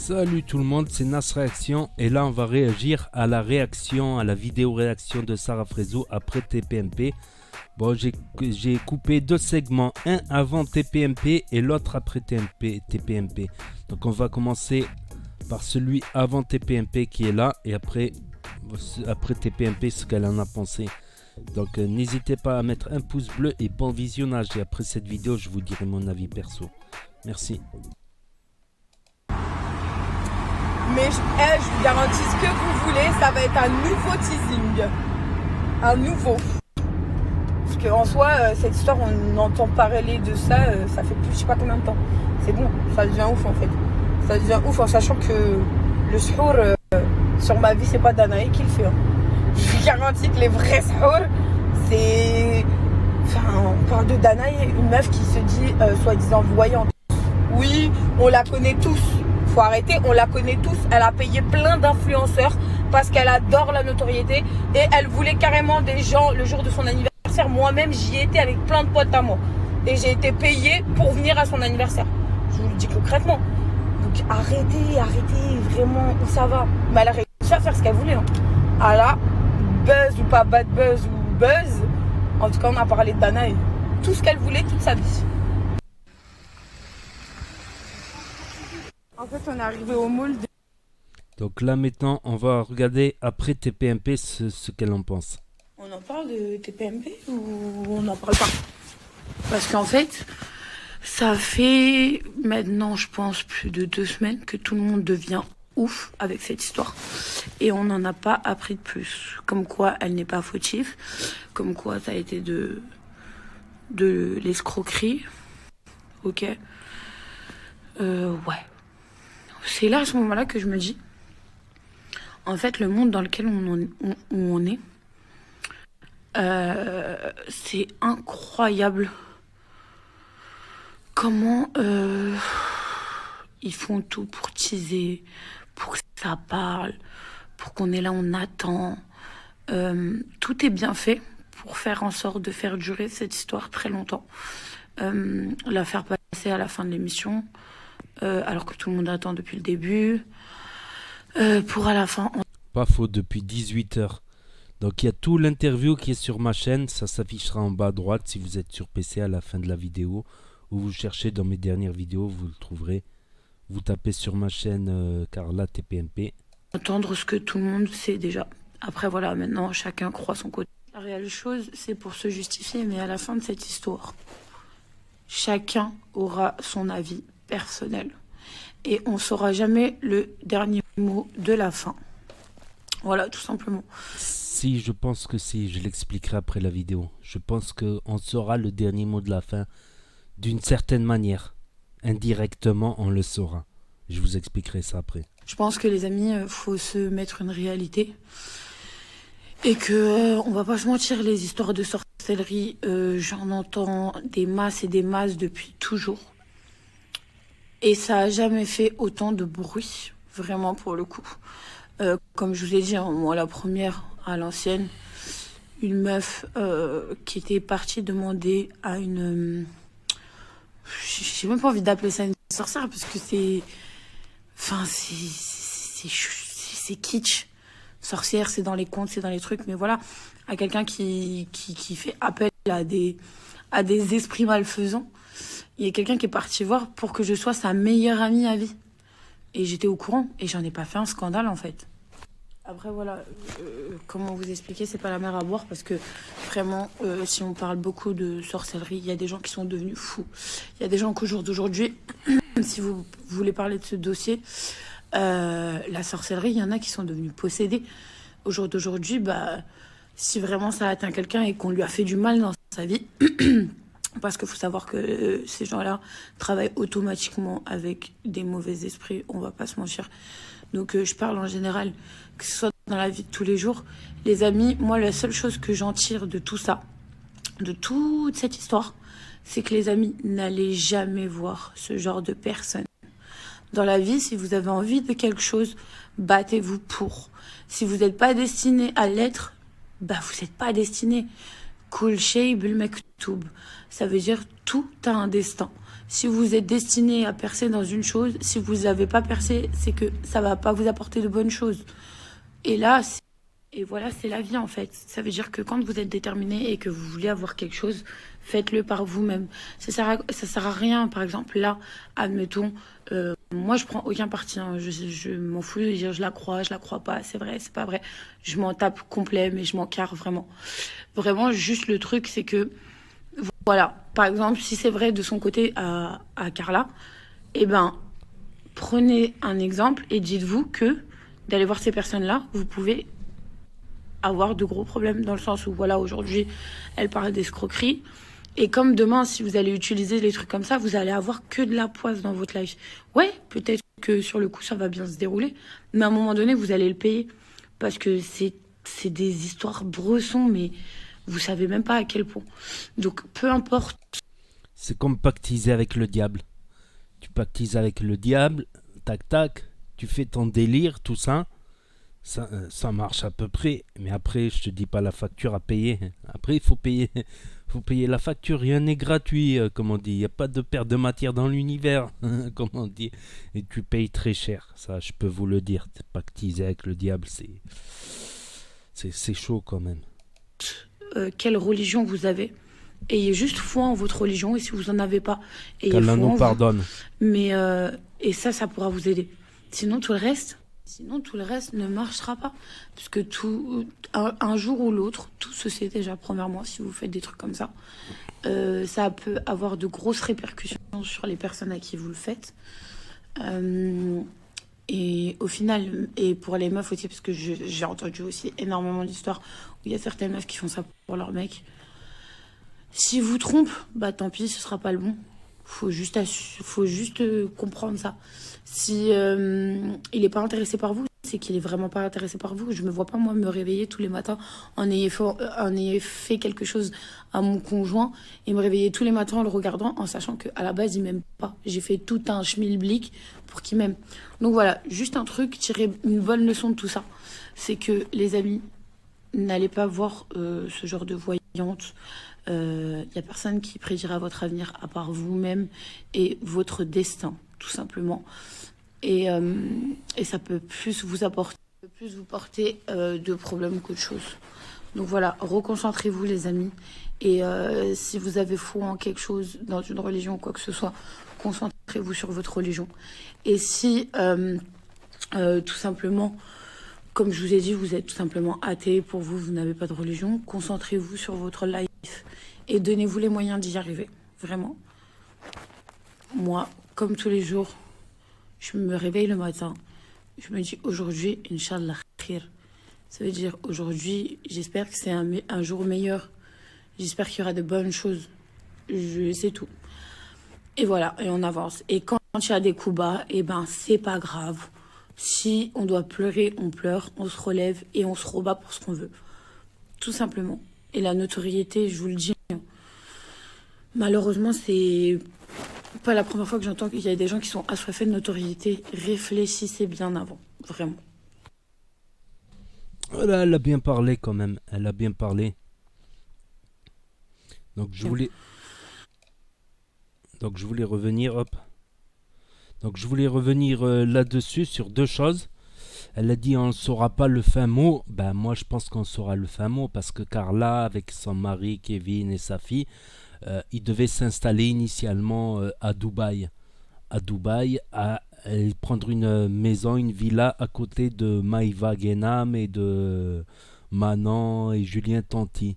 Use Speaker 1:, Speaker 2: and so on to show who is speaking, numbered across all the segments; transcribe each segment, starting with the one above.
Speaker 1: Salut tout le monde, c'est Nas Réaction et là on va réagir à la réaction, à la vidéo réaction de Sarah Frézo après TPMP. Bon, j'ai coupé deux segments, un avant TPMP et l'autre après TPMP. Donc on va commencer par celui avant TPMP qui est là et après TPMP ce qu'elle en a pensé. Donc n'hésitez pas à mettre un pouce bleu et bon visionnage, et après cette vidéo je vous dirai mon avis perso. Merci.
Speaker 2: Mais je vous garantis ce que vous voulez, ça va être un nouveau teasing. Un nouveau. Parce qu'en soi, cette histoire, on entend parler de ça, ça fait plus je sais pas combien de temps. C'est bon, ça devient ouf en fait. Ça devient ouf en sachant que le suhour, sur ma vie, c'est pas Danae qui le fait. Hein. Je vous garantis que les vrais suhours, c'est... Enfin, on parle de Danae, une meuf qui se dit soi-disant voyante. Oui, on la connaît tous. Faut arrêter, on la connaît tous. Elle a payé plein d'influenceurs parce qu'elle adore la notoriété et elle voulait carrément des gens le jour de son anniversaire. Moi-même, j'y étais avec plein de potes à moi et j'ai été payée pour venir à son anniversaire. Je vous le dis concrètement. Donc arrêtez, vraiment, où ça va. Mais elle a réussi à faire ce qu'elle voulait. Hein. Ah là, buzz ou pas bad buzz ou buzz, en tout cas, on a parlé de Danae. Tout ce qu'elle voulait toute sa vie. En fait, on est arrivé au mall.
Speaker 1: Donc là maintenant, on va regarder après TPMP ce qu'elle en pense.
Speaker 2: On en parle de TPMP ou on n'en parle pas? Parce qu'en fait, ça fait maintenant, je pense, plus de 2 semaines que tout le monde devient ouf avec cette histoire. Et on n'en a pas appris de plus. Comme quoi, elle n'est pas fautive. Comme quoi, ça a été de l'escroquerie. Ok. Ouais. C'est là, à ce moment-là, que je me dis, en fait, le monde dans lequel on est, c'est incroyable comment ils font tout pour teaser, pour que ça parle, pour qu'on est là, on attend. Tout est bien fait pour faire en sorte de faire durer cette histoire très longtemps. La faire passer à la fin de l'émission, alors que tout le monde attend depuis le début, pour à la fin...
Speaker 1: Pas faux, depuis 18h. Donc il y a tout l'interview qui est sur ma chaîne, ça s'affichera en bas à droite si vous êtes sur PC à la fin de la vidéo, ou vous cherchez dans mes dernières vidéos, vous le trouverez. Vous tapez sur ma chaîne Carla TPMP.
Speaker 2: Entendre ce que tout le monde sait déjà. Après voilà, maintenant chacun croit son côté. La réelle chose, c'est pour se justifier, mais à la fin de cette histoire, chacun aura son avis personnel. Et on ne saura jamais le dernier mot de la fin. Voilà, tout simplement.
Speaker 1: Si, je pense que si, je l'expliquerai après la vidéo. Je pense qu'on saura le dernier mot de la fin d'une certaine manière. Indirectement, on le saura. Je vous expliquerai ça après.
Speaker 2: Je pense que les amis, faut se mettre une réalité. Et que, on va pas se mentir, les histoires de sorcellerie, j'en entends des masses et des masses depuis toujours. Et ça a jamais fait autant de bruit, vraiment pour le coup. Comme je vous ai dit, hein, moi la première à l'ancienne, une meuf qui était partie demander à une... j'ai même pas envie d'appeler ça une sorcière parce que c'est... Enfin, c'est kitsch. Sorcière, c'est dans les contes, c'est dans les trucs, mais voilà, à quelqu'un qui fait appel à des esprits malfaisants. Il y a quelqu'un qui est parti voir pour que je sois sa meilleure amie à vie. Et j'étais au courant, et j'en ai pas fait un scandale, en fait. Après, voilà, comment vous expliquer, c'est pas la mer à boire, parce que vraiment, si on parle beaucoup de sorcellerie, il y a des gens qui sont devenus fous. Il y a des gens qu'au jour d'aujourd'hui, si vous voulez parler de ce dossier, la sorcellerie, il y en a qui sont devenus possédés. Au jour d'aujourd'hui, bah, si vraiment ça atteint quelqu'un et qu'on lui a fait du mal dans sa vie... Parce qu'il faut savoir que ces gens-là travaillent automatiquement avec des mauvais esprits, on va pas se mentir. Donc je parle en général, que ce soit dans la vie de tous les jours. Les amis, moi la seule chose que j'en tire de tout ça, de toute cette histoire, c'est que les amis, n'allez jamais voir ce genre de personnes. Dans la vie, si vous avez envie de quelque chose, battez-vous pour. Si vous n'êtes pas destiné à l'être, bah vous n'êtes pas destiné. Kul shay bil maktoub. Ça veut dire tout a un destin. Si vous êtes destiné à percer dans une chose, si vous n'avez pas percé, c'est que ça va pas vous apporter de bonnes choses. Et là, et voilà, c'est la vie en fait. Ça veut dire que quand vous êtes déterminé et que vous voulez avoir quelque chose, faites-le par vous-même. Ça sert à rien, par exemple, là, admettons, moi je prends aucun parti, hein. Je m'en fous de dire je la crois pas, c'est vrai, c'est pas vrai. Je m'en tape complet, mais je m'en carre vraiment. Vraiment, juste le truc, c'est que, voilà, par exemple, si c'est vrai de son côté à Carla, eh ben, prenez un exemple et dites-vous que d'aller voir ces personnes-là, vous pouvez avoir de gros problèmes dans le sens où, voilà, aujourd'hui, elle parle d'escroquerie. Et comme demain, si vous allez utiliser les trucs comme ça, vous allez avoir que de la poisse dans votre life. Ouais, peut-être que sur le coup, ça va bien se dérouler, mais à un moment donné, vous allez le payer. Parce que c'est des histoires bressons, mais vous savez même pas à quel point. Donc, peu importe.
Speaker 1: C'est comme pactiser avec le diable. Tu pactises avec le diable, tac tac, tu fais ton délire, tout ça. Ça marche à peu près, mais après, je te dis pas la facture à payer. Après, il faut payer, faut payer la facture. Rien n'est gratuit, comme on dit. Il n'y a pas de perte de matière dans l'univers, comme on dit. Et tu payes très cher. Ça, je peux vous le dire. Pactiser avec le diable, c'est chaud quand même.
Speaker 2: Quelle religion vous avez. Ayez juste foi en votre religion, et si vous en avez pas, ayez
Speaker 1: Qu'Allah
Speaker 2: foi
Speaker 1: nous
Speaker 2: en vous.
Speaker 1: pardonne.
Speaker 2: Mais et ça pourra vous aider. Sinon tout le reste, ne marchera pas, puisque un jour ou l'autre, tout se sait déjà. Premièrement, si vous faites des trucs comme ça, ça peut avoir de grosses répercussions sur les personnes à qui vous le faites. Et au final, et pour les meufs aussi, parce que j'ai entendu aussi énormément d'histoires où il y a certaines meufs qui font ça pour leur mec. Si vous trompe, bah tant pis, ce sera pas le bon. Faut juste comprendre ça. Si il est pas intéressé par vous, c'est qu'il est vraiment pas intéressé par vous. Je me vois pas moi me réveiller tous les matins en ayant fait quelque chose à mon conjoint et me réveiller tous les matins en le regardant en sachant que à la base il m'aime pas. J'ai fait tout un schmilblick pour qu'il m'aime. Donc voilà, juste un truc, tirer une bonne leçon de tout ça, c'est que les amis, n'allez pas voir ce genre de voyante. Il n'y a personne qui prédira votre avenir à part vous-même et votre destin, tout simplement. Et ça peut plus vous porter de problèmes qu'autre chose. Donc voilà, reconcentrez-vous les amis. Et si vous avez foi en quelque chose, dans une religion ou quoi que ce soit, concentrez-vous sur votre religion. Et si tout simplement, comme je vous ai dit, vous êtes tout simplement athée, pour vous, vous n'avez pas de religion, concentrez-vous sur votre life et donnez-vous les moyens d'y arriver, vraiment. Moi, comme tous les jours, je me réveille le matin, je me dis aujourd'hui, Inch'Allah, khir. Ça veut dire aujourd'hui, j'espère que c'est un jour meilleur, j'espère qu'il y aura de bonnes choses, c'est tout. Et voilà, et on avance. Et quand il y a des coups bas, eh ben c'est pas grave. Si on doit pleurer, on pleure, on se relève et on se rebat pour ce qu'on veut. Tout simplement. Et la notoriété, je vous le dis, malheureusement, c'est pas la première fois que j'entends qu'il y a des gens qui sont assoiffés de notoriété. Réfléchissez bien avant, vraiment.
Speaker 1: Voilà, elle a bien parlé quand même. Elle a bien parlé. Donc je voulais revenir, hop. Donc je voulais revenir là-dessus sur deux choses. Elle a dit on ne saura pas le fin mot. Ben moi je pense qu'on saura le fin mot parce que Carla avec son mari Kevin et sa fille, ils devaient s'installer initialement à Dubaï. À Dubaï, à prendre une maison, une villa à côté de Maïva Guénam et de Manon et Julien Tanti.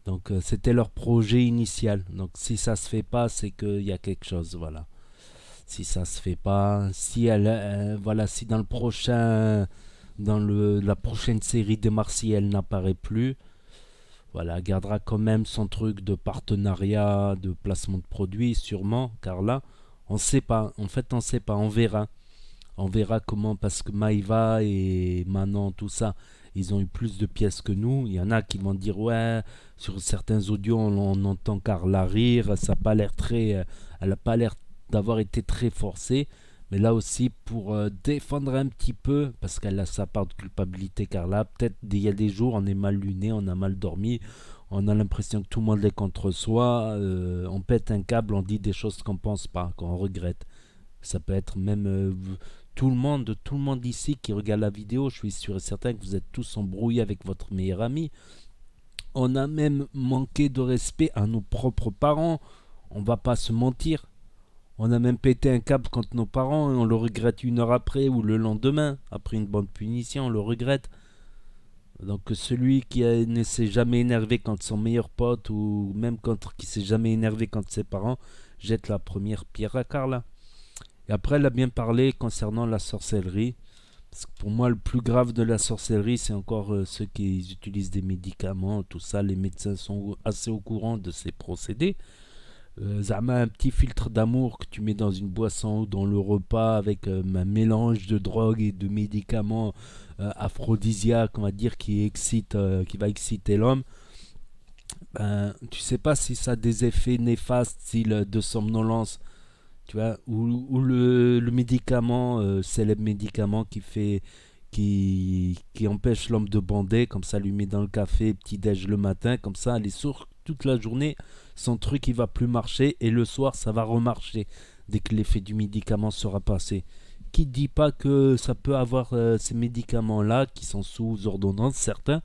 Speaker 1: Donc c'était leur projet initial. Donc si ça se fait pas, c'est qu'il y a quelque chose, voilà. Si ça se fait pas, si voilà, si dans la prochaine série des Marseillais, elle n'apparaît plus, voilà, elle gardera quand même son truc de partenariat, de placement de produits, sûrement, car là, on sait pas. En fait, on sait pas. On verra. On verra comment, parce que Maïva et Manon, tout ça, ils ont eu plus de pièces que nous. Il y en a qui vont dire, ouais, sur certains audios, on entend Carla rire, ça a pas l'air très, elle n'a pas l'air d'avoir été très forcée. Mais là aussi, pour défendre un petit peu, parce qu'elle a sa part de culpabilité, Carla, peut-être il y a des jours, on est mal luné, on a mal dormi, On a l'impression que tout le monde est contre soi. On pète un câble, on dit des choses qu'on pense pas, qu'on regrette. Ça peut être même tout le monde ici qui regarde la vidéo. Je suis sûr et certain que vous êtes tous embrouillés avec votre meilleur ami. On a même manqué de respect à nos propres parents. On va pas se mentir. On a même pété un câble contre nos parents et on le regrette 1 heure après ou le lendemain. Après une bonne punition, on le regrette. Donc celui ne s'est jamais énervé contre son meilleur pote ou même contre qui s'est jamais énervé contre ses parents jette la première pierre à Carla. Et après elle a bien parlé concernant la sorcellerie. Parce que pour moi le plus grave de la sorcellerie c'est encore ceux qui utilisent des médicaments, tout ça. Les médecins sont assez au courant de ces procédés. Zama, un petit filtre d'amour que tu mets dans une boisson ou dans le repas avec un mélange de drogue et de médicaments aphrodisiaques, on va dire, qui va exciter l'homme. Ben, tu sais pas si ça a des effets néfastes, style de somnolence, tu vois, ou le médicament, célèbre médicament qui empêche l'homme de bander, comme ça lui met dans le café, petit déj le matin, comme ça, elle est sourde toute la journée, son truc il va plus marcher et le soir ça va remarcher dès que l'effet du médicament sera passé. Qui dit pas que ça peut avoir ces médicaments là qui sont sous ordonnance, certains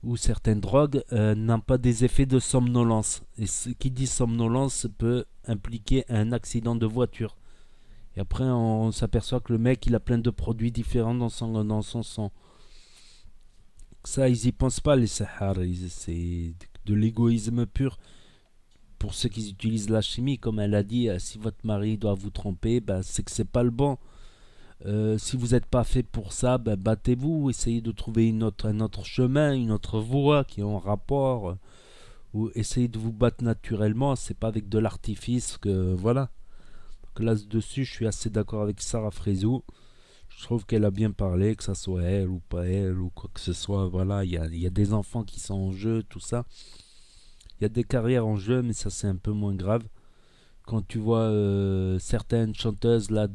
Speaker 1: ou certaines drogues n'ont pas des effets de somnolence, et ce qui dit somnolence peut impliquer un accident de voiture. Et après on s'aperçoit que le mec il a plein de produits différents dans son sang. Ça ils y pensent pas les Sahara, c'est de l'égoïsme pur. Pour ceux qui utilisent la chimie, comme elle a dit, si votre mari doit vous tromper, ben, c'est que c'est pas le bon. Si vous n'êtes pas fait pour ça, ben, battez-vous, essayez de trouver un autre chemin, une autre voie qui est en rapport, ou essayez de vous battre naturellement, c'est pas avec de l'artifice que voilà. Donc là-dessus, je suis assez d'accord avec Sarah Frézou. Je trouve qu'elle a bien parlé, que ça soit elle ou pas elle ou quoi que ce soit. Voilà, il y a des enfants qui sont en jeu, tout ça. Il y a des carrières en jeu, mais ça c'est un peu moins grave. Quand tu vois certaines chanteuses là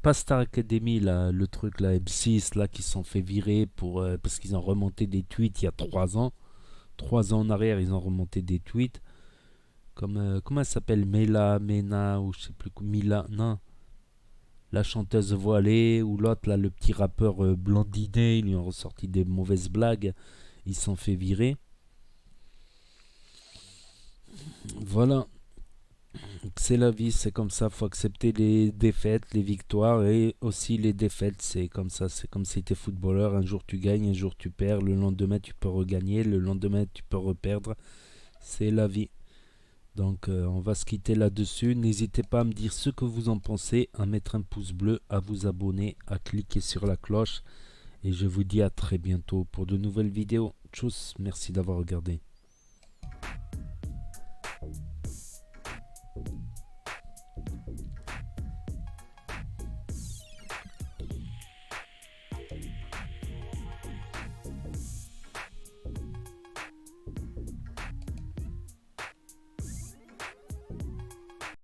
Speaker 1: pas Star Academy là, le truc là, M6 là, qui se sont fait virer parce qu'ils ont remonté des tweets il y a 3 ans. 3 ans en arrière, ils ont remonté des tweets. Comme comment elle s'appelle, Mena ou je sais plus, Mila, non, la chanteuse voilée, ou l'autre là, le petit rappeur blondinet, ils lui ont ressorti des mauvaises blagues, ils se sont fait virer. Voilà, c'est la vie, c'est comme ça, faut accepter les défaites, les victoires et aussi les défaites, c'est comme ça, c'est comme si tu es footballeur, un jour tu gagnes, un jour tu perds, le lendemain tu peux regagner, le lendemain tu peux reperdre, c'est la vie. Donc on va se quitter là-dessus, n'hésitez pas à me dire ce que vous en pensez, à mettre un pouce bleu, à vous abonner, à cliquer sur la cloche et je vous dis à très bientôt pour de nouvelles vidéos. Tchuss, merci d'avoir regardé.